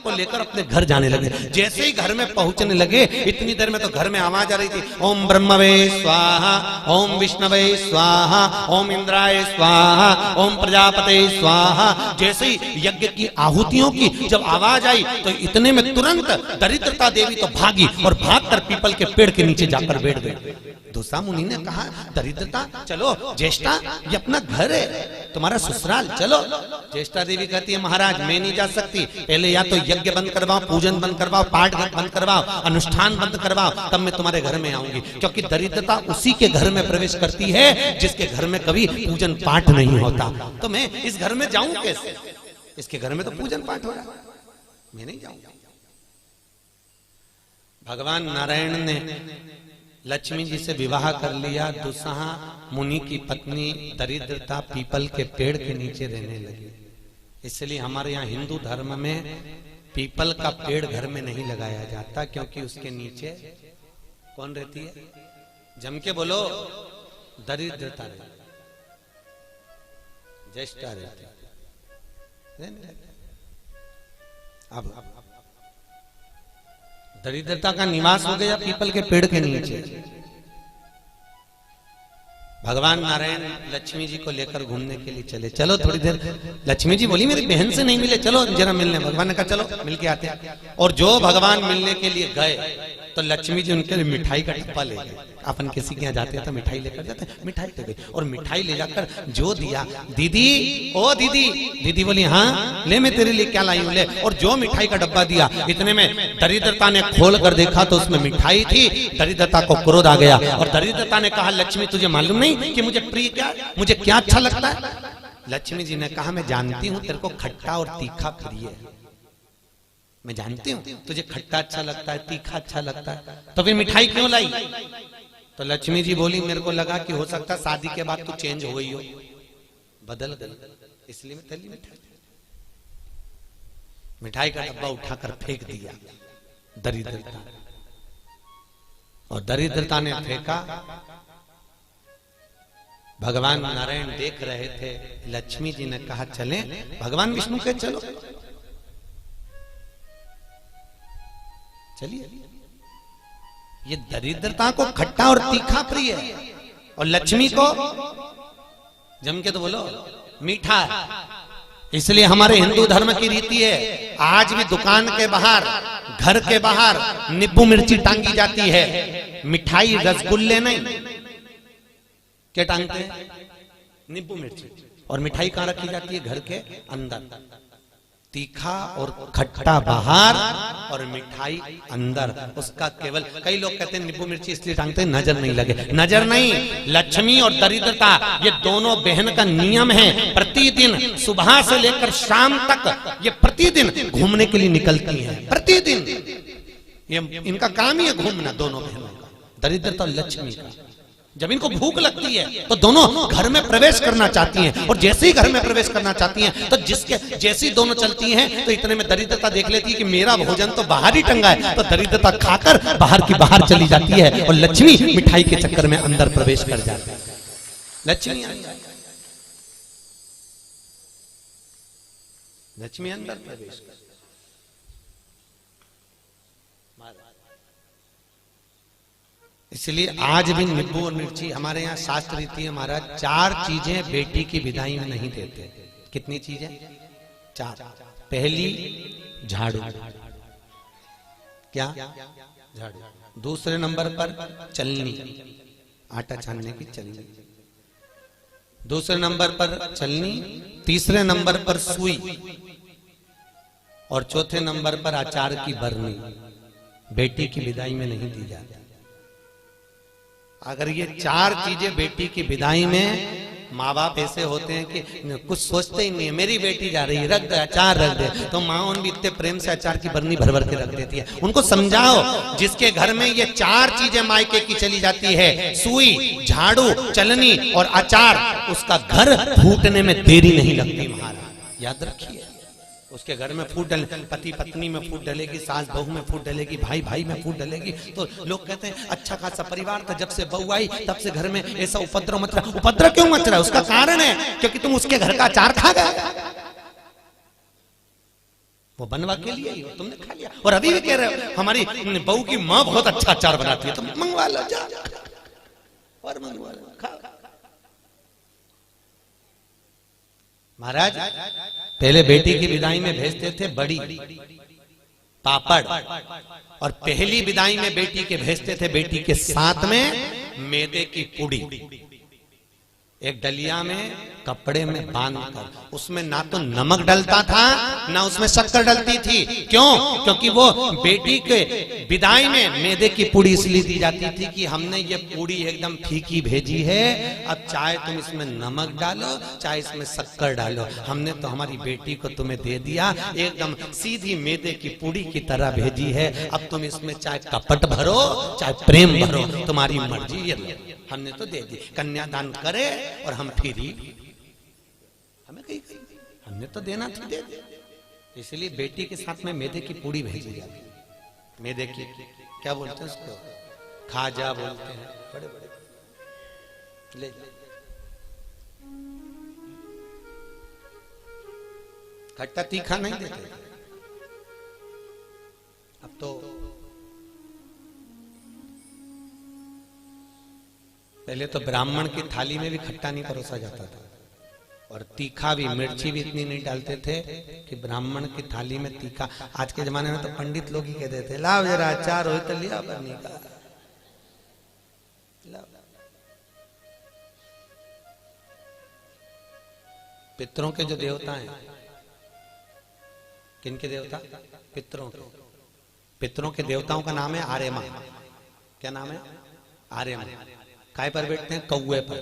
को लेकर अपने घर जाने लगे। जैसे ही घर में पहुंचने लगे इतनी देर में तो घर में आवाज आ रही थी, ओम ब्रह्मवे स्वाहा, ओम विष्णवे स्वाहा, ओम इंद्राय स्वाहा, ओम प्रजापते स्वाहा। जैसे ही यज्ञ की आहुतियों की जब आवाज आई तो इतने में तुरंत दरिद्रता देवी तो भागी और भागकर पीपल के पेड़ के नीचे जाकर बैठ गई। दूसरा मुनि ने कहा, दरिद्रता चलो, ज्येष्ठा ये अपना घर है, तुम्हारा ससुराल, चलो। ज्येष्ठा देवी कहती है, महाराज मैं नहीं जा सकती, पहले या तो यज्ञ बंद करवाओ, पूजन बंद करवाओ, पाठ बंद करवाओ, अनुष्ठान बंद करवाओ, तब मैं तुम्हारे घर में आऊंगी। क्योंकि दरिद्रता उसी के घर में प्रवेश करती है जिसके घर में कभी पूजन पाठ नहीं होता। तो मैं इस घर में जाऊं कैसे? इसके घर में तो पूजन पाठ हो रहा है, मैं नहीं जाऊंगा। भगवान नारायण ने लक्ष्मी जी से विवाह कर लिया। दुस्साह मुनि की पत्नी दरिद्रता पीपल के पेड़ के नीचे रहने लगी। इसलिए हमारे यहाँ हिंदू धर्म में पीपल का पेड़ घर में नहीं लगाया जाता, क्योंकि उसके नीचे कौन रहती है? जम के बोलो, दरिद्रता रहती, ज्येष्ठा रहती। अब दरिद्रता का निवास हो गया पीपल के पेड़ के नीचे। भगवान नारायण लक्ष्मी जी को लेकर घूमने के लिए चले। चलो थोड़ी देर, लक्ष्मी जी बोली मेरी बहन से नहीं मिले, चलो जरा मिलने। भगवान ने कहा चलो मिल के आते हैं। और जो भगवान मिलने के लिए गए तो लक्ष्मी जी उनके लिए मिठाई का डिब्बा ले गए। अपन किसी के यहाँ जाते हैं तो मिठाई लेकर जाते हैं, मिठाई ले गई और मिठाई ले जाकर जो दिया, दीदी ओ दीदी, दीदी बोली हाँ ले, मैं तेरे लिए क्या लाई हूं, ले। और जो मिठाई का डब्बा दिया, इतने में दरिद्रता ने खोल कर देखा तो उसमें मिठाई थी। दरिद्रता को क्रोध आ गया और दरिद्रता ने कहा, लक्ष्मी तुझे मालूम नहीं कि मुझे प्रिय क्या, मुझे क्या अच्छा लगता है? लक्ष्मी जी ने कहा, मैं जानती हूँ तेरे को खट्टा और तीखा प्रिय है, मैं जानती हूँ तुझे खट्टा अच्छा लगता है, तीखा अच्छा लगता है, तो फिर मिठाई क्यों लाई? तो लक्ष्मी जी बोली, मेरे को लगा कि हो सकता है शादी के बाद तू चेंज हो गई हो, बदल गई, इसलिए मैं तेरी मिठाई। मिठाई का डब्बा उठाकर फेंक दिया दरिद्रता, और दरिद्रता ने फेंका। भगवान नारायण देख रहे थे। लक्ष्मी जी ने कहा चलें, भगवान विष्णु के चलो, चलिए। ये दरिद्रता को खट्टा और तीखा प्रिय है और लक्ष्मी को जम के तो बोलो मीठा है। इसलिए हमारे हिंदू धर्म की रीति है, आज भी दुकान के बाहर, घर के बाहर नींबू मिर्ची टांगी जाती है, मिठाई रसगुल्ले नहीं। क्या टांगते हैं? नींबू मिर्ची। और मिठाई कहां रखी जाती है? घर के अंदर। तीखा और खट्टा बाहर और मिठाई अंदर। उसका केवल, कई लोग कहते हैं नींबू मिर्ची इसलिए टांगते हैं नजर नहीं लगे। नजर नहीं, लक्ष्मी और दरिद्रता ये दोनों बहन का नियम है। प्रतिदिन सुबह से लेकर शाम तक ये प्रतिदिन घूमने के लिए निकलती हैं। प्रतिदिन ये इनका काम ही है घूमना, दोनों बहनों का, दरिद्रता और लक्ष्मी का। जब इनको भूख लगती है तो दोनों घर में प्रवेश करना चाहती हैं, और जैसे ही घर में प्रवेश करना चाहती हैं तो जिसके जैसी दोनों चलती हैं तो इतने में दरिद्रता देख लेती है कि मेरा भोजन तो बाहर ही टंगा है, तो दरिद्रता खाकर बाहर की बाहर चली जाती है और लक्ष्मी मिठाई के चक्कर में अंदर प्रवेश कर जाती है। लक्ष्मी लक्ष्मी अंदर प्रवेश कर। इसलिए आज भी नींबू और मिर्ची हमारे यहाँ शास्त्र रीति है महाराज, 4 चीजें बेटी की विदाई में नहीं देते। कितनी चीजें? 4। पहली झाड़ू, क्या? झाड़ू। दूसरे नंबर पर चलनी, आटा छानने की चलनी। दूसरे नंबर पर चलनी, तीसरे नंबर पर सुई, और चौथे नंबर पर अचार की बरनी। बेटी की विदाई में नहीं दी जाती। अगर ये 4 चीजें बेटी की विदाई में, माँ बाप ऐसे होते हैं कि कुछ सोचते ही नहीं है, मेरी बेटी जा रही है, रख दे अचार रख दे, तो माँ भी इतने प्रेम से अचार की बरनी भर भर के रख देती है। उनको समझाओ, जिसके घर में ये 4 चीजें मायके की चली जाती है, सुई, झाड़ू, चलनी और अचार, उसका घर फूटने में देरी नहीं लगती महाराज, याद रखिए। उसके घर में फूट डले, पति पत्नी में फूट डलेगी, सास बहू में फूट डलेगी, भाई भाई में फूट डलेगी, तो लोग कहते हैं अच्छा खासा परिवार था, जब से बहू आई तब से घर में ऐसा उपद्रव मच रहा। उपद्रव क्यों मच रहा है? उसका कारण है क्योंकि तुम उसके घर का अचार खा गए। वो बनवा के लिए ही हो, तुमने खा लिया। और अभी भी कह रहे हो हमारी बहू की माँ बहुत अच्छा अचार बनाती है, तो मंगवा लो, जा और मंगवा लो, खा। महाराज पहले बेटी की विदाई में भेजते थे बड़ी, पापड़, और पहली विदाई में बेटी के भेजते थे बेटी के साथ में मैदे की पूड़ी, एक डलिया में कपड़े में बांधकर। उसमें ना तो नमक डलता था ना उसमें शक्कर डलती थी। क्यों? क्योंकि वो बेटी के विदाई में मैदे की पूड़ी इसलिए दी जाती थी कि हमने ये पूड़ी एकदम फीकी भेजी है, अब चाहे तुम इसमें नमक डालो चाहे इसमें शक्कर डालो, हमने तो हमारी बेटी को तुम्हें दे दिया, एकदम सीधी मैदे की पूड़ी की तरह भेजी है। अब तुम इसमें चाहे कपट भरो चाहे प्रेम भरो, तुम्हारी मर्जी, ये हमने तो दे दी। कन्यादान करे और हम फ्री, हमें कहीं हमने तो देना था, दे दे। इसलिए बेटी के साथ में मैदे की पूड़ी भेजी जाती। मैदे की क्या बोलते हैं उसको, खाजा बोलते हैं, बड़े बड़े ले। खट्टा तीखा नहीं देते अब तो। पहले तो ब्राह्मण की थाली में भी खट्टा नहीं परोसा जाता था, और तीखा भी, मिर्ची भी इतनी नहीं डालते थे कि ब्राह्मण की थाली में तीखा। आज के जमाने में तो पंडित लोग ही कहते थे लाओ जरा अचार हो तो लिया बनी का। पितरों के जो देवता हैं, किनके देवता? पितरों के। पितरों के देवताओं का नाम है आर्यमा। क्या नाम है? आर्यमा। काय पर बैठते हैं? कौवे पर।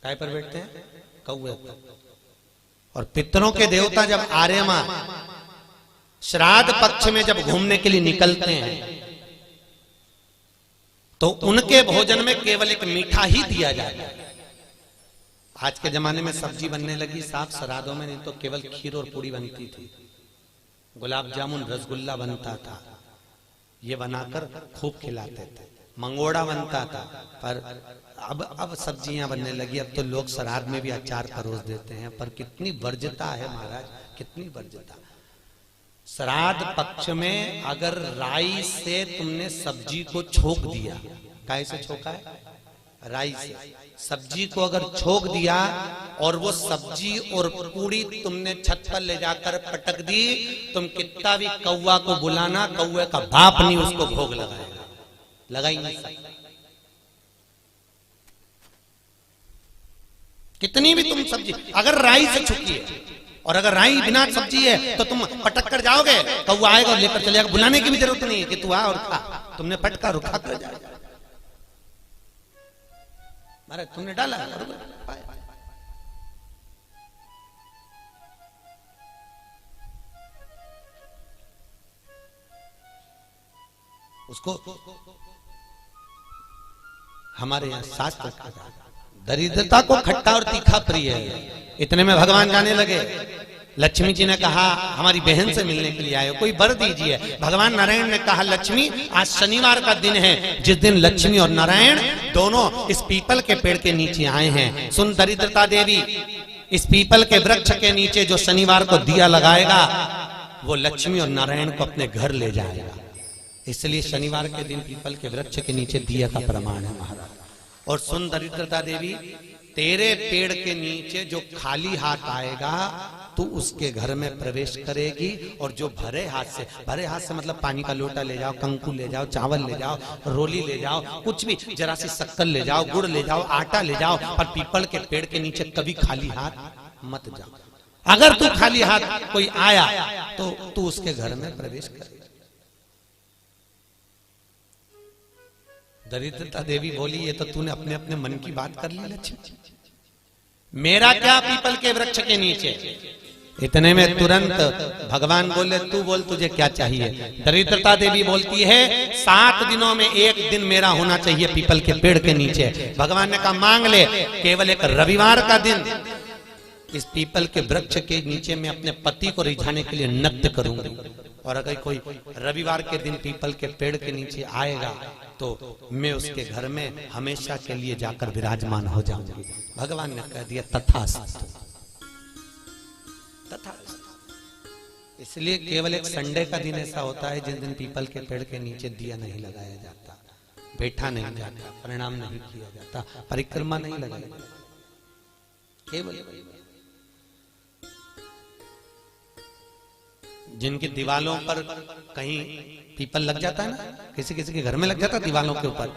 काय पर बैठते हैं? कौवे पर। और पितरों के देवता जब आर्यमा श्राद्ध पक्ष में जब घूमने के लिए निकलते हैं तो उनके भोजन में केवल एक मीठा ही दिया जाता है। आज के जमाने में सब्जी बनने लगी साफ श्राद्धों में, नहीं तो केवल खीर और पूरी बनती थी, गुलाब जामुन रसगुल्ला बनता था, ये बनाकर खूब खिलाते थे, मंगोड़ा बनता था। पर अब सब्जियां बनने लगी, अब तो लोग श्राद्ध में भी अचार परोस देते हैं। पर कितनी वर्ज्यता है महाराज, कितनी वर्ज्यता। श्राद्ध पक्ष में अगर राई से तुमने सब्जी को छोक दिया, काहे से छोका है? राई से। सब्जी को अगर छोक दिया और वो सब्जी और पूड़ी तुमने छत पर ले जाकर पटक दी, तुम कितना भी कौवा को बुलाना, कौवे का बाप नहीं उसको भोग लगाएगा, लगा ही नहीं सकता। कितनी भी तुम सब्जी अगर राई से छुकी है, और अगर राई बिना सब्जी है तो तुम पटक कर जाओगे, कौवा आएगा और लेकर चलेगा, बुलाने की भी जरूरत नहीं है कि तू आ और खा, तुमने पटका रुखा कर जाएगा। अरे तुमने डाला उसको। हमारे यहां शास्त्र दरिद्रता को खट्टा और तीखा प्रिय है। इतने में भगवान जाने लगे। लक्ष्मी जी ने कहा हमारी बहन से मिलने के लिए आए हो, कोई वर दीजिए। भगवान नारायण ने कहा लक्ष्मी आज शनिवार का दिन है, जिस दिन लक्ष्मी और नारायण दोनों इस पीपल के पेड़ के नीचे आए हैं। सुन दरिद्रता देवी, इस पीपल के वृक्ष के नीचे जो शनिवार को दिया लगाएगा वो लक्ष्मी और नारायण को अपने घर ले जाएगा। इसलिए शनिवार के दिन पीपल के वृक्ष के नीचे दिया का प्रमाण है महाराज। और सुन दरिद्रता देवी, तेरे पेड़ के नीचे जो खाली हाथ आएगा तू उसके घर में प्रवेश करेगी, और जो भरे हाथ से मतलब पानी का लोटा ले जाओ, कंकु ले जाओ, चावल ले जाओ, रोली ले जाओ, कुछ भी, जरा सी शक्कर ले जाओ, गुड़ ले जाओ, आटा ले जाओ, पर पीपल के पेड़ के नीचे कभी खाली हाथ मत जाओ। अगर तू खाली हाथ कोई आया तो तू उसके घर में प्रवेश कर। दरिद्रता देवी बोली ये तो तूने अपने अपने मन की बात कर ली लक्ष्मी, मेरा क्या पीपल के वृक्ष के नीचे। इतने में तुरंत भगवान बोले तू बोल तुझे क्या चाहिए। दरिद्रता देवी बोलती है 7 दिनों में एक दिन मेरा होना चाहिए पीपल के पेड़ के नीचे। भगवान ने कहा मांग ले, केवल एक रविवार का दिन इस पीपल के वृक्ष के नीचे मैं अपने पति को रिझाने के लिए नृत्य करूंगी, और अगर कोई रविवार के दिन पीपल के पेड़ के नीचे आएगा तो मैं उसके घर में हमेशा के लिए जाकर विराजमान हो जाऊंगी। भगवान ने कह दिया तथास्तु, तथास्तु। इसलिए केवल एक संडे का दिन ऐसा होता है जिस दिन पीपल के पेड़ के नीचे दिया नहीं लगाया जाता, बैठा नहीं जाता, प्रणाम नहीं किया जाता, परिक्रमा नहीं लगाई जाती। केवल जिनकी दीवालों पर कहीं पीपल लग जाता है ना, किसी किसी के घर में लग जाता है दीवालों के ऊपर,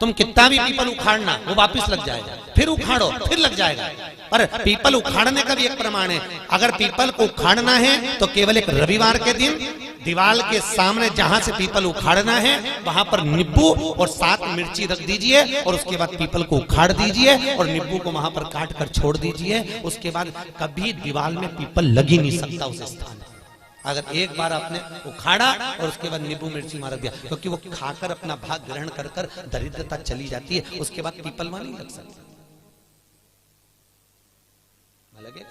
तुम कितना भी पीपल उखाड़ना वो वापस लग जाएगा, फिर उखाड़ो फिर लग जाएगा। पर पीपल उखाड़ने का भी एक प्रमाण है, अगर पीपल को उखाड़ना है तो केवल एक रविवार के दिन दीवाल के सामने जहां से पीपल उखाड़ना है वहां पर नींबू और 7 मिर्ची रख दीजिए और उसके बाद पीपल को उखाड़ दीजिए और नींबू को वहां पर काट कर छोड़ दीजिए। उसके बाद कभी दीवाल में पीपल लग ही नहीं सकता उस स्थान पर। अगर एक बार आपने उखाड़ा और उसके बाद नींबू मिर्ची मार दिया, क्योंकि वो खाकर अपना भाग ग्रहण कर कर दरिद्रता चली जाती है, उसके बाद पीपल वहां नहीं लग सकता। लगे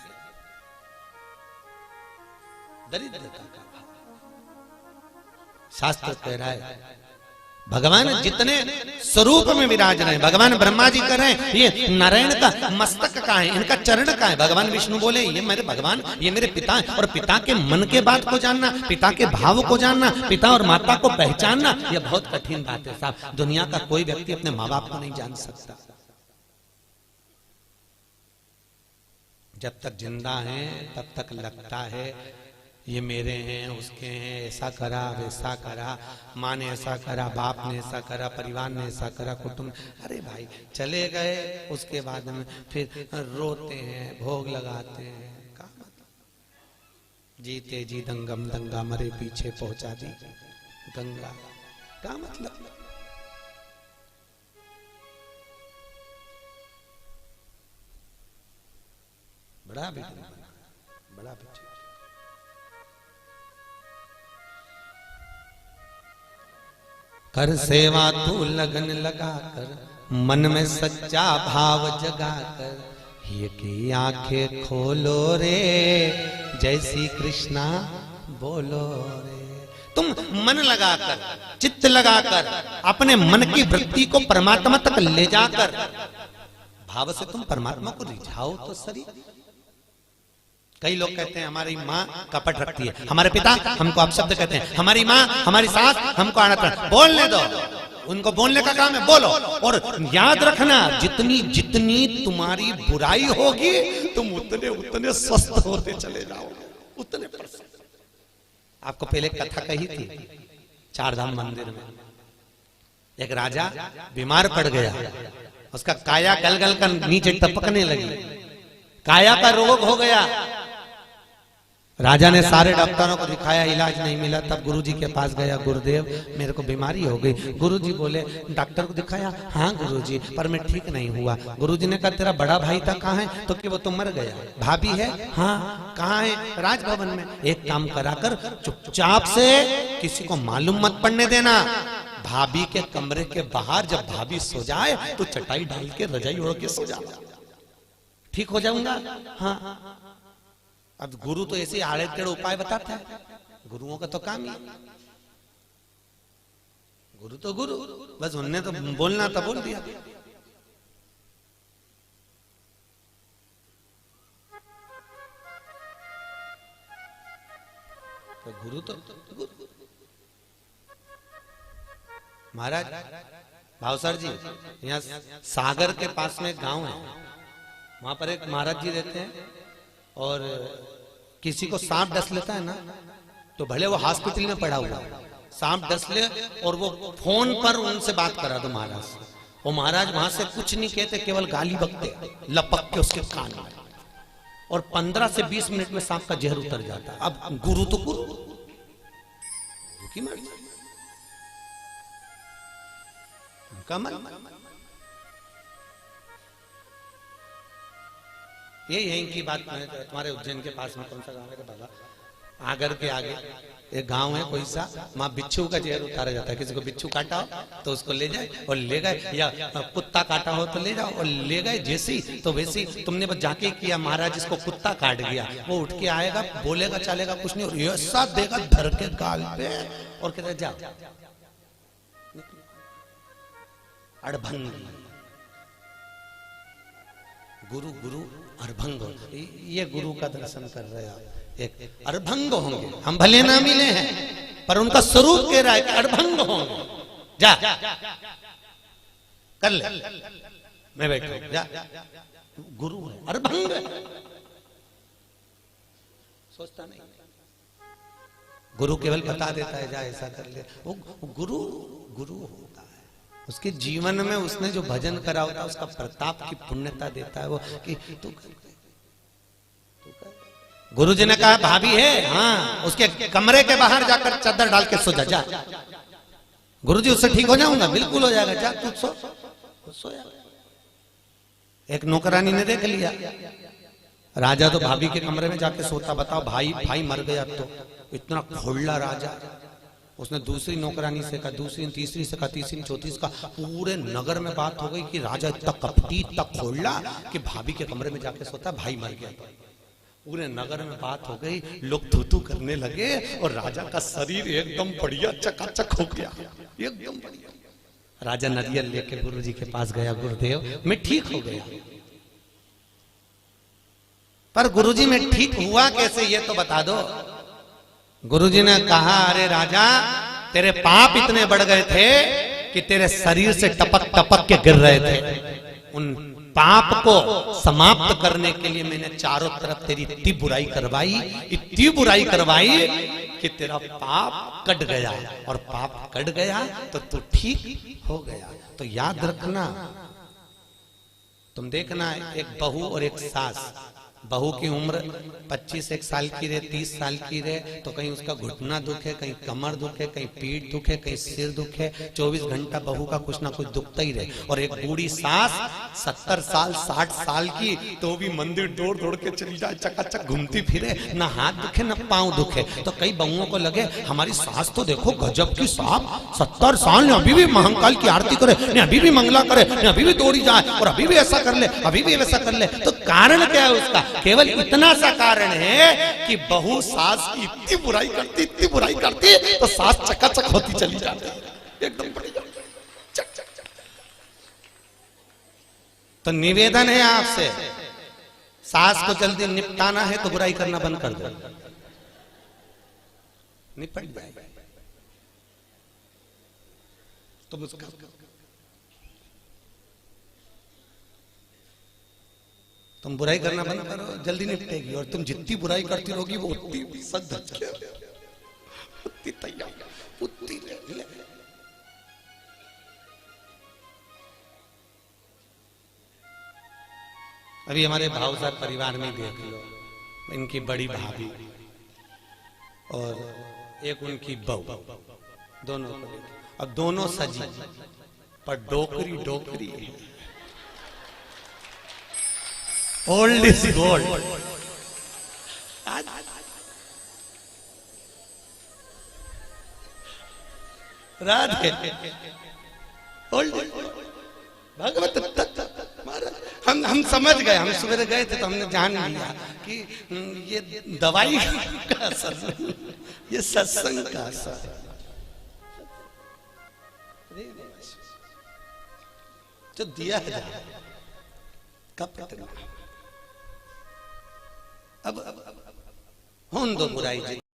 दरिद्रता का शास्त्र कह रहा है भगवान जितने स्वरूप में विराज रहे हैं, भगवान ब्रह्मा जी कर रहे हैं ये नारायण का मस्तक का है, इनका चरण का है। भगवान विष्णु बोले ये मेरे भगवान, ये मेरे पिता है। और पिता के मन के बात को जानना, पिता के भाव को जानना, पिता और माता को पहचानना, यह बहुत कठिन बात है साहब। दुनिया का कोई व्यक्ति अपने माँ बाप को नहीं जान सकता। जब तक जिंदा है तब तक लगता है ये मेरे हैं, उसके हैं, ऐसा करा वैसा करा, माँ ने ऐसा करा, बाप ने ऐसा करा, परिवार ने ऐसा करा, कुटुंब। अरे भाई चले गए, उसके बाद में फिर रोते हैं, भोग लगाते हैं। क्या मतलब जीते जी दंगम दंगा, मरे पीछे पहुंचा दी गंगा। क्या मतलब? बड़ा बड़ा कर सेवा तू लगन लगा कर, मन में सच्चा भाव जगा कर, ये की आंखें खोलो रे, जय श्री कृष्णा बोलो रे। तुम मन लगाकर, चित्त लगाकर, अपने मन की वृत्ति को परमात्मा तक ले जाकर भाव से तुम परमात्मा को रिझाओ तो सही। कई लोग कहते हैं हमारी माँ कपट रखती है, हमारे पिता हमको अपशब्द कहते हैं, हमारी माँ हमारी सास हमको अनर्थ। बोलने दो, उनको बोलने का काम है, बोलो। और याद रखना जितनी जितनी तुम्हारी बुराई होगी तुम उतने उतने स्वस्थ होते चले जाओगे, उतने प्रसन्न। आपको पहले कथा कही थी चारधाम मंदिर में, एक राजा बीमार पड़ गया, उसका काया गल गल कर नीचे टपकने लगी, काया का रोग हो गया। राजा ने सारे डॉक्टरों को दिखाया, इलाज नहीं मिला। तब गुरुजी के पास गया, गुरुदेव मेरे को बीमारी हो गई। गुरुजी बोले डॉक्टर को दिखाया? हाँ गुरुजी, पर मैं ठीक नहीं हुआ। गुरुजी ने कहा तेरा बड़ा भाई था कहाँ है? तो कि वो तो मर गया। भाभी है? हाँ। कहाँ है? राजभवन में। एक काम करा कर, चुपचाप से किसी को मालूम मत पड़ने देना, भाभी के कमरे के बाहर जब भाभी सो जाए तो चटाई डाल के रजाई ओढ़ के सो जाओ, ठीक हो जाऊंगा। हाँ। अब गुरु तो ऐसे आड़े टेढ़े उपाय बताता है, गुरुओं का तो काम ही, गुरु तो गुरु, बस उनने तो बोलना था बोल दिया। तो गुरु तो गुरु। महाराज भावसर जी, यहाँ सागर के पास में एक गांव है, वहां पर एक महाराज जी रहते हैं, और किसी को सांप डस लेता है ना, तो भले वो हॉस्पिटल में पड़ा हुआ, सांप डस ले और वो फोन पर उनसे बात करा दो महाराज से, वो महाराज वहां से कुछ नहीं कहते, केवल गाली बकते लपक के उसके कान में, और 15 से 20 मिनट में सांप का जहर उतर जाता है। अब गुरु तो गुरु की मर्जी, उनका मन। ये यहीं की बात है। तुम्हारे उज्जैन के पास में कौन सा गांव है बाबा? आगर के आगे एक गांव है कोई सा, वहां बिच्छू का जहर उतारा जाता है। किसी को बिच्छू काटा हो तो उसको ले जाए और ले गए, या कुत्ता काटा हो तो ले जाओ और ले गए। जैसी तो वैसी तुमने बस जाके किया, महाराज इसको कुत्ता काट गया, वो उठ के आएगा, बोलेगा चलेगा कुछ नहीं, और ऐसा देगा धर के गाल पे और कहता जाओ अड़भंगी। गुरु गुरु अड़भंग, ये गुरु का दर्शन कर रहे हो, एक अड़भंग होंगे। हम भले ना मिले हैं पर उनका स्वरूप कह रहा है कि अड़भंग होंगे। जा कर ले, मैं बैठो, जा। गुरु है, अड़भंग है, सोचता नहीं। गुरु केवल बता देता है जा ऐसा कर ले। वो गुरु गुरु होता है, उसके जीवन में उसने जो भजन करा होता है उसका प्रताप की पुण्यता देता है वो कि तू कर। गुरु जी ने कहा भाभी है, हाँ, उसके कमरे के बाहर जाकर चादर डाल के सो जा। गुरु जी उससे ठीक हो जाऊंगा, बिल्कुल हो जाएगा, जा तू सोया। एक नौकरानी ने देख लिया, राजा तो भाभी के कमरे में जाके सोता। बताओ भाई मर गया तो इतना खोला राजा। उसने दूसरी नौकरानी से कहा, दूसरी तीसरी से कहा, तीसरी चौथी से कहा, पूरे नगर में बात हो गई कि राजा इतना कपटी इतना खोला कि भाभी के कमरे में जाके सोता, भाई मर गया। पूरे नगर में बात हो गई, लोग थू करने लगे और राजा का शरीर एकदम बढ़िया चकाचक हो गया, एकदम बढ़िया। राजा नरियल लेके गुरु जी के पास गया, गुरुदेव मैं ठीक हो गया। पर गुरुजी में ठीक हुआ कैसे ये तो बता दो। गुरुजी ने कहा अरे राजा तेरे पाप इतने बढ़ गए थे कि तेरे शरीर से टपक टपक के गिर रहे थे। उन पाप को समाप्त करने के लिए मैंने चारों तरफ तेरी इतनी बुराई करवाई कि तेरा पाप कट गया, और पाप कट गया तो तू ठीक हो गया। तो याद रखना, तुम देखना एक बहू और एक सास, बहू की उम्र 25 साल की रहे, 30 साल की रहे, तो कहीं उसका घुटना दुखे, कहीं कमर दुखे, कहीं पीठ दुखे, कहीं सिर दुखे, 24 घंटा बहू का कुछ ना कुछ दुखता ही रहे। और एक बूढ़ी सास 70 साल 60 साल की, तो भी मंदिर दौड़ दौड़ के चली जाए, चकाचक घूमती फिरे, ना हाथ दुखे ना पांव दुखे। तो कई बहुओं को लगे हमारी सास तो देखो गजब की सास, 70 साल ने अभी भी महाकाल की आरती करे, ने अभी भी मंगला करे, ने अभी भी दौड़ी जाए और अभी भी ऐसा कर ले, अभी भी वैसा कर ले। तो कारण क्या है उसका? केवल इतना सा कारण है कि बहू सास की इतनी बुराई करती तो सास चकाचक होती चली जाती, एकदम बढ़िया चक चक चक। तो निवेदन है आपसे, सास को जल्दी निपटाना है तो बुराई करना बंद कर दो, निपट जाएगा। तो तुम बुराई करना बंद करो, जल्दी निपटेगी। और तुम जितनी बुराई करती रहोगी वो उतनी सद उतनी तैयार उतनी ले। अभी हमारे भावसार परिवार में देख लो, इनकी बड़ी भाभी और एक उनकी बहू, दोनों को, अब दोनों सजी पर डोकरी old is gold. Radhe old भगवत हम समझ गए, हम सवेरे गए थे तो हमने जान लिया कि ये दवाई का असर नहीं, ये सत्संग का असर जो दिया है कब अब हों दो बुराई।